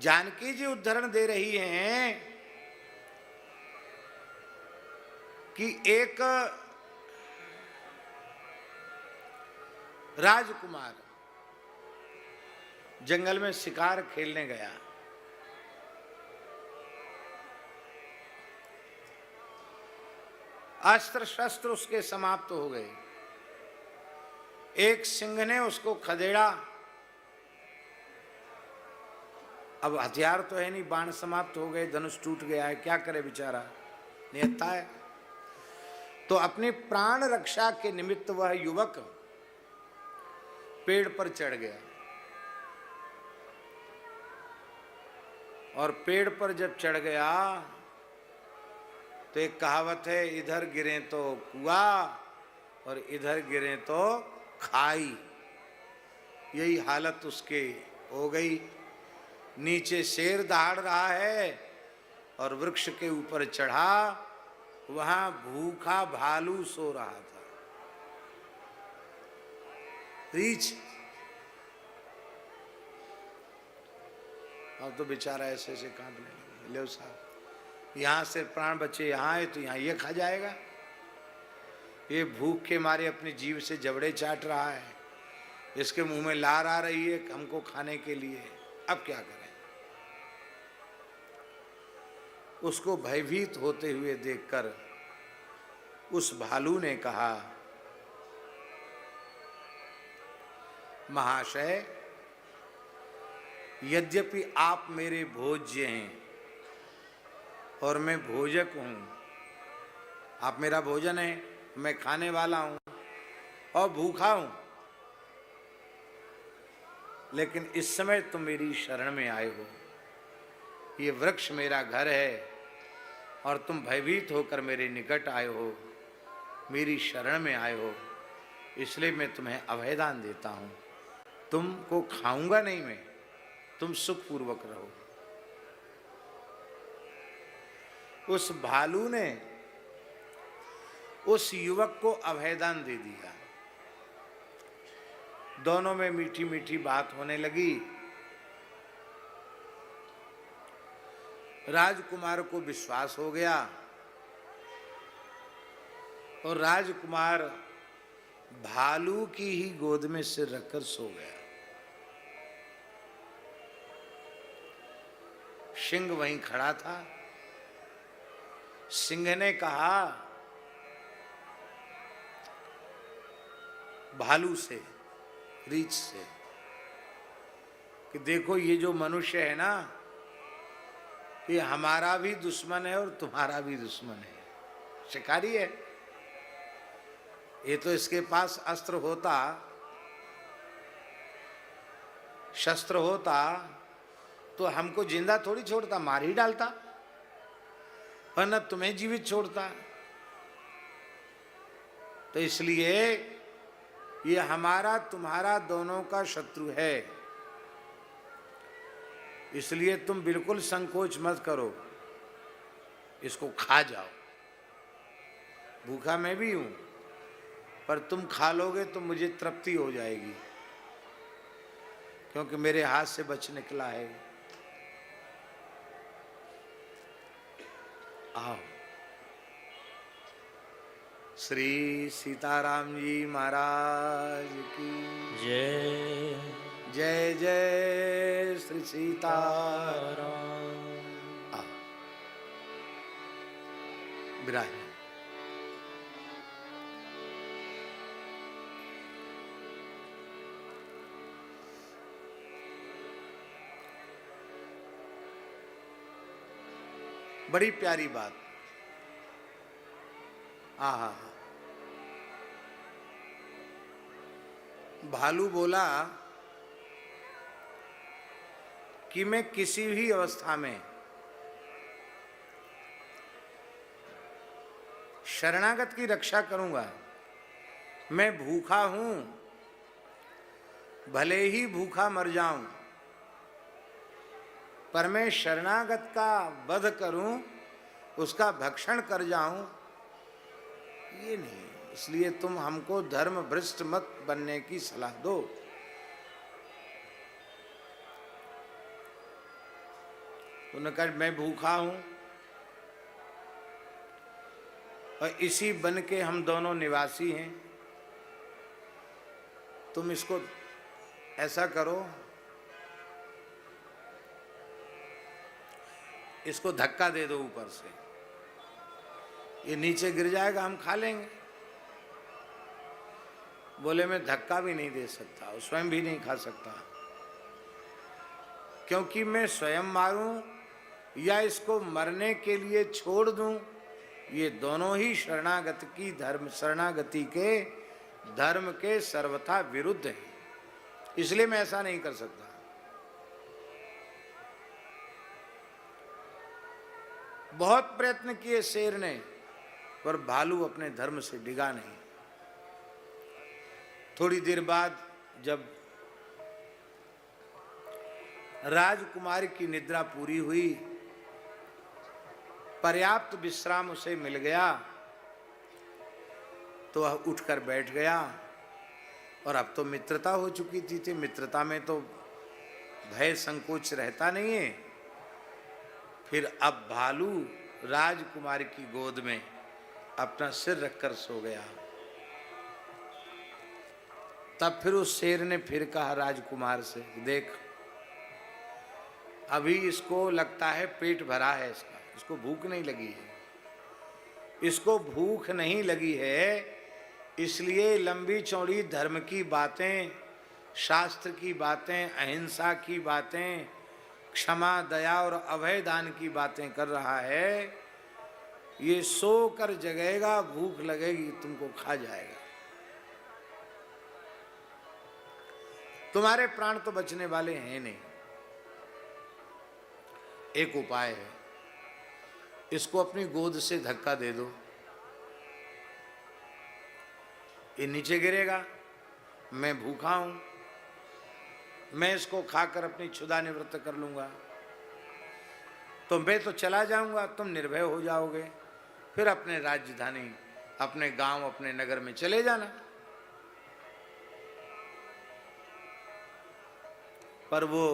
जानकी जी उदाहरण दे रही हैं कि एक राजकुमार जंगल में शिकार खेलने गया। अस्त्र शस्त्र उसके समाप्त हो गए। एक सिंह ने उसको खदेड़ा। अब हथियार तो है नहीं, बाण समाप्त हो गए, धनुष टूट गया है, क्या करे बेचारा, निहत्था है। तो अपनी प्राण रक्षा के निमित्त वह युवक पेड़ पर चढ़ गया। और पेड़ पर जब चढ़ गया तो एक कहावत है, इधर गिरे तो कुआं और इधर गिरे तो खाई। यही हालत उसके हो गई। नीचे शेर दहाड़ रहा है और वृक्ष के ऊपर चढ़ा, वहां भूखा भालू सो रहा था। रीछ। अब तो बेचारा ऐसे ऐसे कांपने लगे। ले साहब, यहां से प्राण बचे, यहां है तो यहां ये खा जाएगा। ये भूख के मारे अपनी जीभ से जबड़े चाट रहा है, इसके मुंह में लार आ रही है हमको खाने के लिए। अब क्या करें? उसको भयभीत होते हुए देखकर उस भालू ने कहा, महाशय, यद्यपि आप मेरे भोज्य हैं और मैं भोजक हूं, आप मेरा भोजन है, मैं खाने वाला हूं और भूखा हूं, लेकिन इस समय तुम मेरी शरण में आए हो। ये वृक्ष मेरा घर है और तुम भयभीत होकर मेरे निकट आए हो, मेरी शरण में आए हो, इसलिए मैं तुम्हें अभयदान देता हूं। तुमको खाऊंगा नहीं मैं, तुम सुखपूर्वक रहो। उस भालू ने उस युवक को अभयदान दे दिया। दोनों में मीठी मीठी बात होने लगी। राजकुमार को विश्वास हो गया और राजकुमार भालू की ही गोद में सिर रखकर सो गया। सिंह वहीं खड़ा था। सिंह ने कहा भालू से, रीछ से, कि देखो ये जो मनुष्य है ना, ये हमारा भी दुश्मन है और तुम्हारा भी दुश्मन है। शिकारी है। ये तो इसके पास अस्त्र होता, शस्त्र होता तो हमको जिंदा थोड़ी छोड़ता, मार ही डालता, वरना तुम्हें जीवित छोड़ता। तो इसलिए ये हमारा तुम्हारा दोनों का शत्रु है। इसलिए तुम बिल्कुल संकोच मत करो, इसको खा जाओ। भूखा मैं भी हूं, पर तुम खा लोगे तो मुझे तृप्ति हो जाएगी, क्योंकि मेरे हाथ से बच निकला है। आओ। श्री सीताराम जी महाराज की जय। जय जय श्री सीताराम। विराज। बड़ी प्यारी बात। आहा। भालू बोला कि मैं किसी भी अवस्था में शरणागत की रक्षा करूंगा। मैं भूखा हूं, भले ही भूखा मर जाऊं, पर मैं शरणागत का वध करूं, उसका भक्षण कर जाऊं, ये नहीं। इसलिए तुम हमको धर्म भ्रष्ट मत बनने की सलाह दो। तो उन्होंने कहा मैं भूखा हूं और इसी वन के हम दोनों निवासी हैं, तुम इसको ऐसा करो, इसको धक्का दे दो ऊपर से, ये नीचे गिर जाएगा, हम खा लेंगे। बोले मैं धक्का भी नहीं दे सकता और स्वयं भी नहीं खा सकता, क्योंकि मैं स्वयं मारूं या इसको मरने के लिए छोड़ दूं, ये दोनों ही शरणागति के धर्म के सर्वथा विरुद्ध है, इसलिए मैं ऐसा नहीं कर सकता। बहुत प्रयत्न किए शेर ने, पर भालू अपने धर्म से डिगा नहीं। थोड़ी देर बाद जब राजकुमारी की निद्रा पूरी हुई, पर्याप्त विश्राम उसे मिल गया, तो वह उठकर बैठ गया। और अब तो मित्रता हो चुकी थी, मित्रता में तो भय संकोच रहता नहीं है। फिर अब भालू राजकुमारी की गोद में अपना सिर रखकर सो गया। तब फिर उस शेर ने फिर कहा राजकुमार से, देख अभी इसको लगता है पेट भरा है इसका, इसको भूख नहीं लगी है, इसको भूख नहीं लगी है, इसलिए लंबी चौड़ी धर्म की बातें, शास्त्र की बातें, अहिंसा की बातें, क्षमा, दया और अभय दान की बातें कर रहा है। ये सो कर जगेगा, भूख लगेगी तुमको खा जाएगा, तुम्हारे प्राण तो बचने वाले हैं नहीं। एक उपाय है, इसको अपनी गोद से धक्का दे दो, ये नीचे गिरेगा, मैं भूखा हूं, मैं इसको खाकर अपनी क्षुधा निवृत्त कर लूंगा, तो मैं तो चला जाऊंगा, तुम निर्भय हो जाओगे, फिर अपने राजधानी, अपने गांव, अपने नगर में चले जाना। पर वो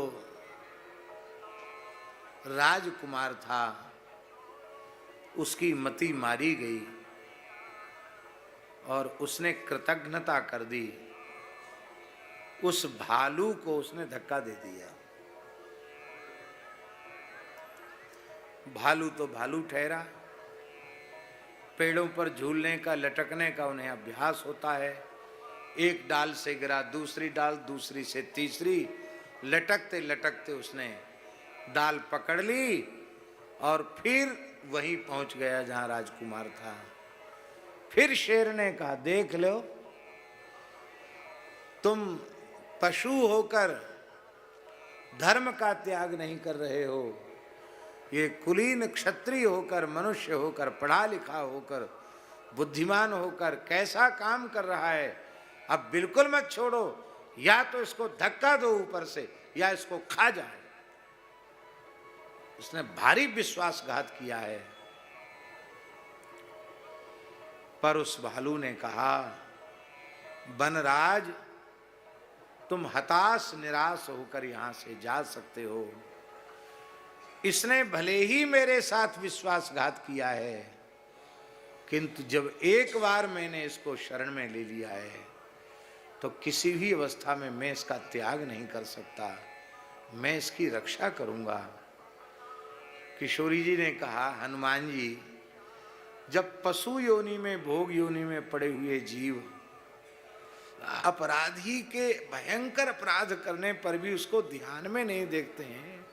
राजकुमार था, उसकी मति मारी गई और उसने कृतज्ञता कर दी, उस भालू को उसने धक्का दे दिया। भालू तो भालू ठहरा, पेड़ों पर झूलने का, लटकने का उन्हें अभ्यास होता है। एक डाल से गिरा दूसरी डाल, दूसरी से तीसरी, लटकते लटकते उसने डाल पकड़ ली और फिर वहीं पहुंच गया जहां राजकुमार था। फिर शेर ने कहा, देख लो तुम पशु होकर धर्म का त्याग नहीं कर रहे हो, ये कुलीन क्षत्रिय होकर, मनुष्य होकर, पढ़ा लिखा होकर, बुद्धिमान होकर कैसा काम कर रहा है। अब बिल्कुल मत छोड़ो, या तो इसको धक्का दो ऊपर से या इसको खा जाए। उसने भारी विश्वासघात किया है। पर उस भालू ने कहा, वनराज तुम हताश निराश होकर यहां से जा सकते हो, इसने भले ही मेरे साथ विश्वासघात किया है, किंतु जब एक बार मैंने इसको शरण में ले लिया है तो किसी भी अवस्था में मैं इसका त्याग नहीं कर सकता, मैं इसकी रक्षा करूंगा। किशोरी जी ने कहा, हनुमान जी, जब पशु योनि में, भोग योनि में पड़े हुए जीव अपराधी के भयंकर अपराध करने पर भी उसको ध्यान में नहीं देखते हैं,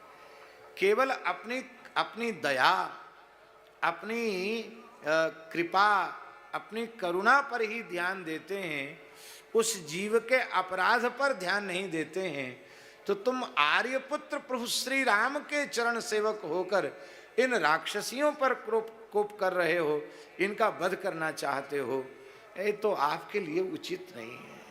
केवल अपनी दया, अपनी कृपा, अपनी करुणा पर ही ध्यान देते हैं, उस जीव के अपराध पर ध्यान नहीं देते हैं, तो तुम आर्यपुत्र प्रभु श्री राम के चरण सेवक होकर इन राक्षसियों पर कोप कर रहे हो, इनका वध करना चाहते हो, ये तो आपके लिए उचित नहीं है।